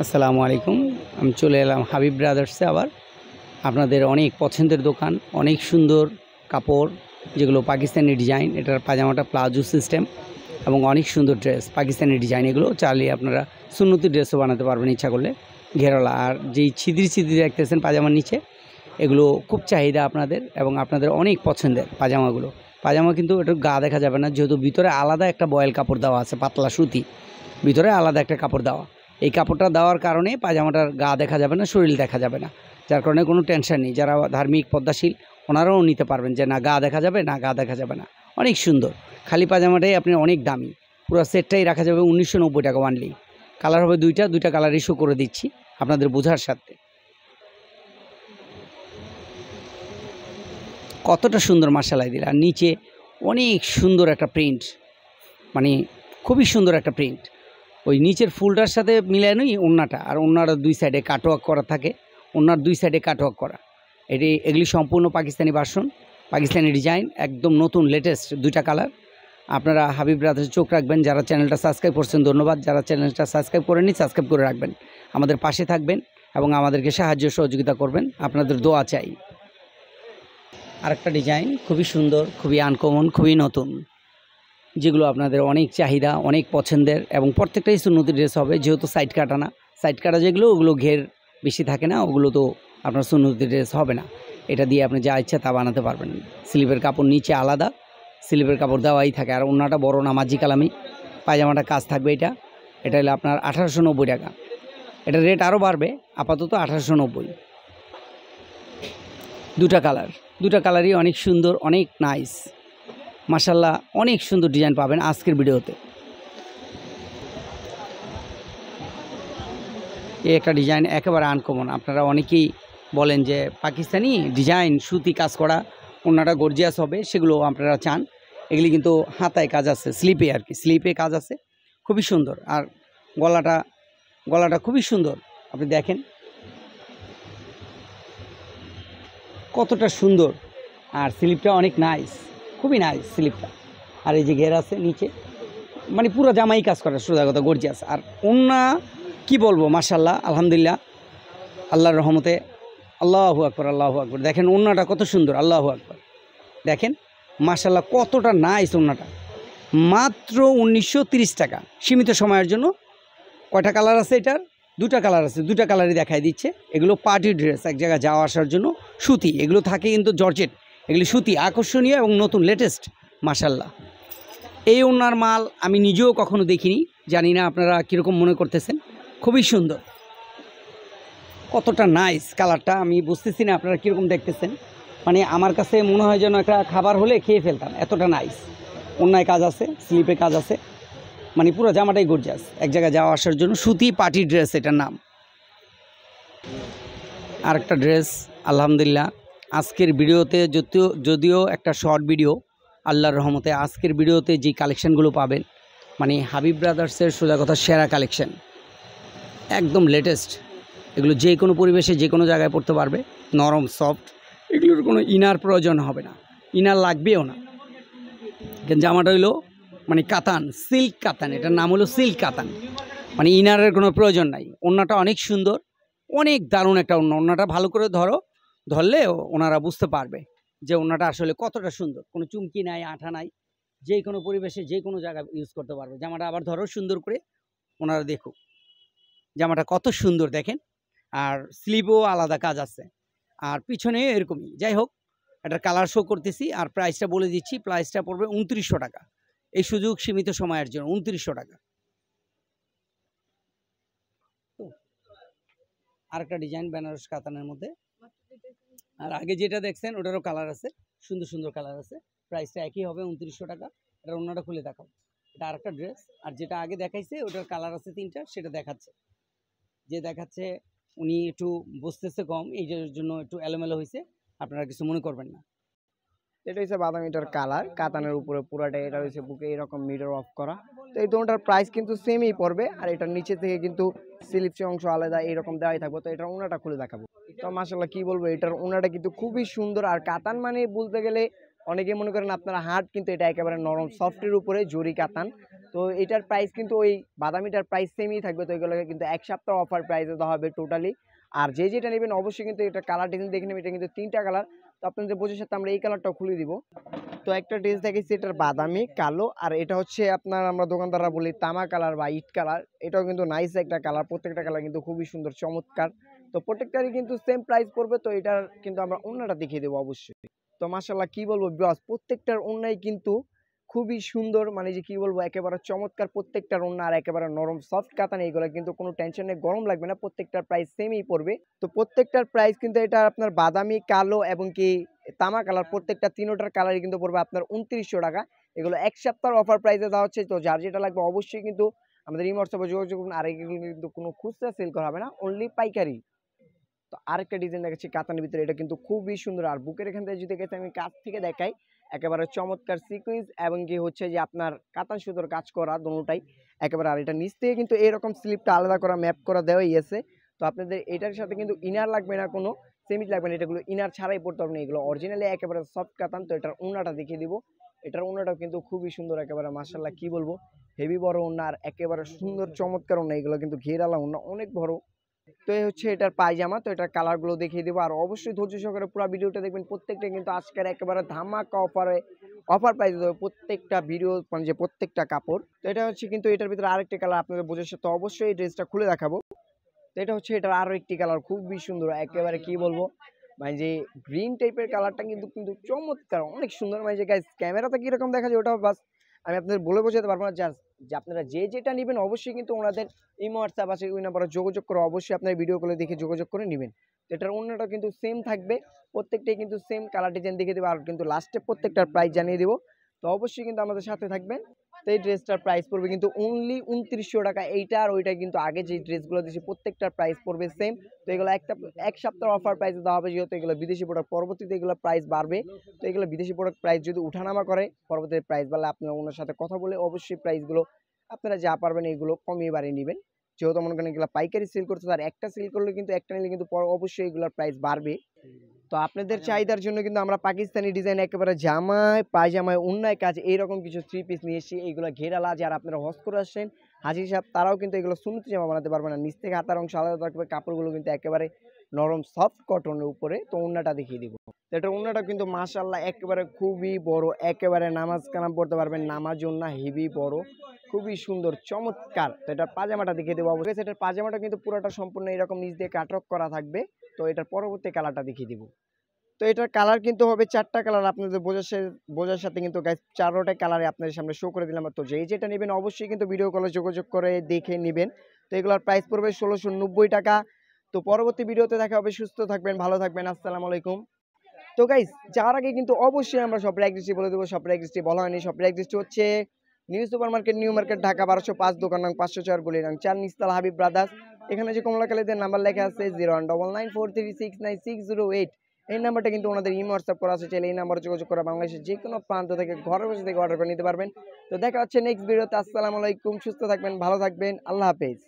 আসসালামু আলাইকুম। আমি চলে এলাম হাবিব ব্রাদার্সে আবার। আপনাদের অনেক পছন্দের দোকান, অনেক সুন্দর কাপড় যেগুলো পাকিস্তানি ডিজাইন। এটার পাজামাটা প্লাজো সিস্টেম এবং অনেক সুন্দর ড্রেস পাকিস্তানি ডিজাইন। এগুলো চাইলে আপনারা সুন্নতি ড্রেসও বানাতে পারবেন ইচ্ছা করলে, ঘেরওয়ালা। আর যেই ছিদ্রি ছিদ্রি দেখতেছেন পাজামার নিচে, এগুলো খুব চাহিদা আপনাদের এবং আপনাদের অনেক পছন্দের পাজামাগুলো। পাজামা কিন্তু একটু গা দেখা যাবে না, যেহেতু ভিতরে আলাদা একটা বয়েল কাপড় দেওয়া আছে, পাতলা সুতি, ভিতরে আলাদা একটা কাপড় দেওয়া। এই কাপড়টা দেওয়ার কারণে পাজামাটার গা দেখা যাবে না, শরীর দেখা যাবে না, যার কারণে কোনো টেনশন নেই। যারা ধার্মিক পদ্মাশীল ওনারাও নিতে পারবেন, যে না গা দেখা যাবে, না গা দেখা যাবে না। অনেক সুন্দর খালি পাজামাটাই আপনি অনেক দামি, পুরো সেটটাই রাখা যাবে 1990 টাকা ওয়ানলি। কালার হবে দুইটা কালার ইস্যু করে দিচ্ছি আপনাদের বোঝার সাথে। কতটা সুন্দর মাশাআল্লাহ দিল। আর নিচে অনেক সুন্দর একটা প্রিন্ট, মানে খুবই সুন্দর একটা প্রিন্ট। ওই নিচের ফুলটার সাথে মিলায় নই ওড়নাটা, আর ওড়নার দুই সাইডে কাটওয়ার্ক করা থাকে, ওড়নার দুই সাইডে কাটওয়ার্ক করা। এগুলি সম্পূর্ণ পাকিস্তানি ভার্সন, পাকিস্তানি ডিজাইন, একদম নতুন লেটেস্ট দুইটা কালার। আপনারা হাবিব ব্রাদার্সে চোখ রাখবেন। যারা চ্যানেলটা সাবস্ক্রাইব করছেন ধন্যবাদ, যারা চ্যানেলটা সাবস্ক্রাইব করেননি সাবস্ক্রাইব করে রাখবেন, আমাদের পাশে থাকবেন এবং আমাদেরকে সাহায্য সহযোগিতা করবেন। আপনাদের দোয়া চাই। আরেকটা ডিজাইন খুবই সুন্দর, খুবই আনকমন, খুবই নতুন, যেগুলো আপনাদের অনেক চাহিদা, অনেক পছন্দের এবং প্রত্যেকটাই সুন্নতি ড্রেস হবে। যেহেতু সাইড কাটা না, সাইড কাটা যেগুলো ওগুলো ঘের বেশি থাকে না, ওগুলো তো আপনার সুন্নতি ড্রেস হবে না। এটা দিয়ে আপনি যা ইচ্ছা তা বানাতে পারবেন। স্লিপের কাপড় নিচে আলাদা, স্লিপের কাপড় দেওয়াই থাকে। আর ওড়নাটা বড় নামাজি কালামি, পায়জামাটা কাজ থাকবে। এটা হলো আপনার 1890 টাকা। এটা রেট আরও বাড়বে, আপাতত 1890। দুটা কালারই অনেক সুন্দর, অনেক নাইস মাশাআল্লাহ। অনেক সুন্দর ডিজাইন পাবেন আজকের ভিডিওতে। এই একটা ডিজাইন একেবারে আনকমন। আপনারা অনেকেই বলেন যে পাকিস্তানি ডিজাইন সুতি কাজ করা ওড়নাটা গর্জিয়াস হবে, সেগুলো আপনারা চান। এগুলি কিন্তু হাতায় কাজ আছে, স্লিপে আর কি, স্লিপে কাজ আছে, খুবই সুন্দর। আর গলাটা খুবই সুন্দর, আপনি দেখেন কতটা সুন্দর। আর স্লিপটা অনেক নাইস, খুবই নাইস স্লিপটা। আর এই যে ঘের আছে নিচে, মানে পুরো জামাই কাজ করে, সোজা কথা গর্জিয়াস। আর ওড়না কি বলবো, মাশাআল্লাহ আলহামদুলিল্লাহ, আল্লাহর রহমতে। আল্লাহু আকবার, আল্লাহু আকবার। দেখেন ওড়নাটা কত সুন্দর, আল্লাহু আকবার। দেখেন মাশাআল্লাহ কতটা নাইস ওড়নাটা। মাত্র 1930 টাকা, সীমিত সময়ের জন্য। কয়টা কালার আছে এটার? দুটা কালার আছে, দুটা কালারই দেখাই দিচ্ছে। এগুলো পার্টি ড্রেস, এক জায়গায় যাওয়া আসার জন্য সুতি। এগুলো থাকে কিন্তু জর্জেট, এগুলি সুতি, আকর্ষণীয় এবং নতুন লেটেস্ট মাশাআল্লাহ। এই ওড়নার মাল আমি নিজেও কখনো দেখিনি, জানি না আপনারা কীরকম মনে করতেছেন। খুবই সুন্দর, কতটা নাইস কালারটা আমি বুঝতেছি না আপনারা কীরকম দেখতেছেন। মানে আমার কাছে মনে হয় যেন একটা খাবার হলে খেয়ে ফেলতাম, এতটা নাইস। ওড়নায় কাজ আছে, স্লিপে কাজ আছে, মানে পুরো জামাটাই গর্জিয়াস, এক জায়গায় যাওয়া আসার জন্য সুতি পার্টি ড্রেস এটার নাম। আরেকটা ড্রেস আলহামদুলিল্লাহ আজকের ভিডিওতে, যদিও একটা শর্ট ভিডিও, আল্লাহর রহমতে আজকের ভিডিওতে যে কালেকশানগুলো পাবেন, মানে হাবিব ব্রাদার্সের সোজা কথা সেরা কালেকশান, একদম লেটেস্ট। এগুলো যে কোনো পরিবেশে যে কোনো জায়গায় পড়তে পারবে, নরম সফট। এগুলোর কোনো ইনার প্রয়োজন হবে না, ইনার লাগবেও না। জামাটা হইলো মানে কাতান, সিল্ক কাতান, এটার নাম হলো সিল্ক কাতান, মানে ইনারের কোনো প্রয়োজন নাই। ওড়নাটা অনেক সুন্দর, অনেক দারুণ একটা ওড়না। ওড়নাটা ভালো করে ধরলে ওনারা বুঝতে পারবে যে ওড়নাটা আসলে কতটা সুন্দর। কোনো চুমকি নাই, আঠা নাই, যে কোনো পরিবেশে যে কোনো জায়গায় ইউজ করতে পারবে। জামাটা আবার ধরো সুন্দর করে, ওনারা দেখুক জামাটা কত সুন্দর দেখেন। আর স্লিভও আলাদা কাজ আছে, আর পিছনে এরকমই। যাই হোক, এটার কালার শো করতেছি আর প্রাইসটা বলে দিচ্ছি। প্রাইসটা পড়বে 2900 টাকা, এই সুযোগ সীমিত সময়ের জন্য 2900 টাকা। আরেকটা ডিজাইন বেনারস কাতানের মধ্যে। আর আগে যেটা দেখছেন ওটারও কালার আছে, সুন্দর সুন্দর কালার আছে। প্রাইসটা একই হবে 2900 টাকা। এটা অন্যটা খুলে দেখাও, এটা আরেকটা ড্রেস। আর যেটা আগে দেখাইছে ওটার কালার আছে 3টা, সেটা দেখাচ্ছে। যে দেখাচ্ছে উনি একটু বুঝতেছে কম, এই জন্য একটু এলোমেলো হয়েছে, আপনারা কিছু মনে করবেন না। এটা হচ্ছে বাদামিটার কালার, কাতানের উপরে পুরাটা। এটা হচ্ছে বুকে এরকম মিরর অফ করা। তো এই দোনটার প্রাইস কিন্তু সেমই পড়বে। আর এটার নিচে থেকে কিন্তু স্লিপস অংশ আলাদা এরকম দেওয়াই থাকবে। তো এটার ওনাটা খুলে দেখাবো। তো মাশাআল্লাহ কি বলবো, এটার ওনাটা কিন্তু খুবই সুন্দর। আর কাতান মানে বলতে গেলে অনেকে মনে করেন আপনারা হার্ড, কিন্তু এটা একেবারে নরম সফটের উপরে জরি কাতান। তো এটার প্রাইস কিন্তু ওই বাদামিটার প্রাইস সেমই থাকবে। তো এগুলোকে কিন্তু 1 সপ্তাহ অফার প্রাইসে দেওয়া হবে টোটালি। আর যে যেটা নেবেন অবশ্যই কিন্তু এটা কালার ডিজাইন দেখে নেবেন। এটা কিন্তু 3টা কালার। তো আপনাদের বোঝার সাথে আমরা এই কালারটাও খুলে দিব। তো একটা ড্রেস দেখেছি এটার বাদামি, কালো, আর এটা হচ্ছে আপনার আমরা দোকানদাররা বলি তামা কালার বা ইট কালার। এটাও কিন্তু নাইস একটা কালার। প্রত্যেকটা কালার কিন্তু খুবই সুন্দর, চমৎকার। তো প্রত্যেকটারই কিন্তু সেম প্রাইস পড়বে। তো এটার কিন্তু আমরা ওড়নাটা দেখিয়ে দেবো অবশ্যই। তো মাশাআল্লাহ কি বলবো ভিউয়ার্স, প্রত্যেকটার ওড়নাই কিন্তু খুবই সুন্দর, মানে যে কি বলবো একেবারে চমৎকার প্রত্যেকটার ওড়না। আর একেবারে নরম সফট কাতান, এইগুলো কিন্তু কোনো টেনশন নেই, গরম লাগবে না। প্রত্যেকটার প্রাইস সেমই পড়বে। তো প্রত্যেকটার প্রাইস কিন্তু এটা আপনার বাদামি, কালো এবং কি তামা কালার, প্রত্যেকটা তিনোটার কালারই কিন্তু পড়বে আপনার 2900 টাকা। এগুলো 1 সপ্তাহের অফার প্রাইসে দেওয়া হচ্ছে। তো যার যেটা লাগবে অবশ্যই কিন্তু আমাদের এই হোয়াটসঅ্যাপে যোগাযোগ করুন। আর এগুলো কিন্তু কোনো খুচরা সেল করা হবে না, অনলি পাইকারি। তো আরেকটা ডিজাইন দেখাচ্ছি কাতানের ভিতরে, এটা কিন্তু খুবই সুন্দর। আর বুকের এখান থেকে যদি আমি কাছ থেকে দেখাই, একেবারে চমৎকার সিকুয়েন্স এবং কি হচ্ছে যে আপনার কাতান সুতোর কাজ করা দোনোটাই একেবারে। আর এটা নিচ থেকে কিন্তু এরকম স্লিপটা আলাদা করা ম্যাপ করা দেওয়াই আছে। তো আপনাদের এটার সাথে কিন্তু ইনার লাগবে না, কোনো সেমিজ লাগবে না, এটাগুলো ইনার ছাড়াই পড়তে হবে না। এগুলো অরিজিনালি একেবারে সফট কাতান। তো এটার ওড়নাটা দেখিয়ে দিব। এটার ওড়নাটাও কিন্তু খুবই সুন্দর, একেবারে মাশাআল্লাহ কি বলবো হেভি বড় ওড়না। আর একেবারে সুন্দর চমৎকার ওড়না, এগুলো কিন্তু ঘেরালা ওড়না, অনেক বড়। তো এই হচ্ছে এটার পায়জামা। তো এটার কালারগুলো দেখিয়ে দেবো। আর অবশ্যই ধৈর্য সহকারে পুরো ভিডিওটা দেখবেন। প্রত্যেকটা কিন্তু আজকের একেবারে ধামাকা অফার প্রাইস দেবে প্রত্যেকটা ভিডিও, মানে যে প্রত্যেকটা কাপড়। তো এটা হচ্ছে কিন্তু এটার ভিতরে আরেকটি কালার আপনাদের বোঝার সাথে অবশ্যই এই ড্রেসটা খুলে দেখাবো। তো এটা হচ্ছে এটার আরো একটি কালার, খুবই সুন্দর, একেবারে কি বলবো মানে যে গ্রিন টাইপের কালারটা কিন্তু কিন্তু চমৎকার, অনেক সুন্দর। মানে যে গাইস ক্যামেরাতে কিরকম দেখা যায় ওটা বাস আমি আপনাদের বলে বোঝাতে পারবো না। জাস্ট যে আপনারা যে যেটা নেবেন অবশ্যই কিন্তু ওনাদের ইমো হোয়াটসঅ্যাপ আছে, ওই নাম্বারে যোগাযোগ করে অবশ্যই আপনার ভিডিও কলে দেখে যোগাযোগ করে নেবেন। তো এটার অন্যটা কিন্তু সেম থাকবে, প্রত্যেকটাই কিন্তু সেম কালার ডিজাইন দেখে দেবো। আর কিন্তু লাস্টে প্রত্যেকটার প্রাইস জানিয়ে দেবো। তো অবশ্যই কিন্তু আমাদের সাথে থাকবেন। তো এই ড্রেসটার প্রাইস পড়বে কিন্তু অনলি 2900 টাকা। এইটা আর ওইটা কিন্তু আগে যে ড্রেসগুলো দিয়েছি প্রত্যেকটার প্রাইস পড়বে সেম। তো এগুলো এক সপ্তাহ অফার প্রাইসে দেওয়া হবে, যেহেতু এগুলো বিদেশি প্রোডাক্ট। পরবর্তীতে এগুলো প্রাইস বাড়বে। তো এগুলো বিদেশি প্রোডাক্ট প্রাইস যদি উঠানামা করে, পরবর্তীতে প্রাইস বাড়লে আপনারা ওনার সাথে কথা বলে অবশ্যই প্রাইসগুলো আপনারা যা পারবেন এগুলো কমিয়ে বাড়িয়ে নেবেন। যেহেতু মনে করেন এগুলো পাইকারি সেল করতে, আর একটা সেল করলে কিন্তু একটা নিলে কিন্তু অবশ্যই এগুলোর প্রাইস বাড়বে। তো আপনাদের চাহিদার জন্য কিন্তু আমরা পাকিস্তানি ডিজাইন একেবারে জামায়, পায়জামায়, ওড়নায় কাজ এইরকম কিছু 3 পিস নিয়ে এসেছি। এইগুলো ঘেরালা, যারা আপনারা হজ করে আসছেন হাজি সাহেব, তারাও কিন্তু এগুলো সুন্নতি জামা বানাতে পারবে না। নিচ থেকে হাতার অংশ আলাদা থাকবে, কাপড়গুলো কিন্তু একেবারে নরম সফট কটনের উপরে। তো ওড়নাটা দেখিয়ে দিব। এটা ওড়নাটা কিন্তু মাশাআল্লাহ একেবারে খুবই বড়, একেবারে নামাজ কালাম পড়তে পারবেন, নামাজ ওড়না হেভি বড়, খুবই সুন্দর চমৎকার। তো এটার পাজামাটা দেখিয়ে দেবো অবশ্যই। এটার পাজামাটা কিন্তু পুরোটা সম্পূর্ণ এরকম নিচ দিয়ে কাটক করা থাকবে। তো এটার পরবর্তী কালারটা দেখিয়ে দিব। তো এটার কালার কিন্তু হবে 4টা কালার। আপনাদের বোঝার সাথে কিন্তু গাইস 4টা কালারে আপনাদের সামনে শো করে দিলাম। তো যেটা নেবেন অবশ্যই কিন্তু ভিডিও কলে যোগাযোগ করে দেখে নেবেন। তো এগুলোর প্রাইস পড়বে 1690 টাকা। তো পরবর্তী ভিডিওতে দেখা হবে। সুস্থ থাকবেন, ভালো থাকবেন, আসসালামু আলাইকুম। তো গাইস যাওয়ার আগে কিন্তু অবশ্যই আমরা শপের অ্যাড্রেসটি বলে দেবো। শপের অ্যাড্রেসটি বলা হয়নি। শপের অ্যাড্রেসটি হচ্ছে new super market, new market, Dhaka 1205, দোকান নং 504, গলি নং 4, নিচতলা হাবিব ব্রাদার্স। এখানে যে কমলা কালীদের নাম্বার লেখা আছে 019943696008, এই নাম্বারটা কিন্তু ওনাদের ইমো হোয়াটসঅ্যাপ করা আছে। চাইলে এই নাম্বারে যোগাযোগ করে বাংলাদেশের যে কোনো প্রান্ত থেকে ঘরে বসে থেকে অর্ডার করে নিতে পারবেন। তো দেখা হচ্ছে নেক্সট ভিডিওতে। আসসালামু আলাইকুম, সুস্থ থাকবেন, ভালো থাকবেন, আল্লাহ হাফেজ।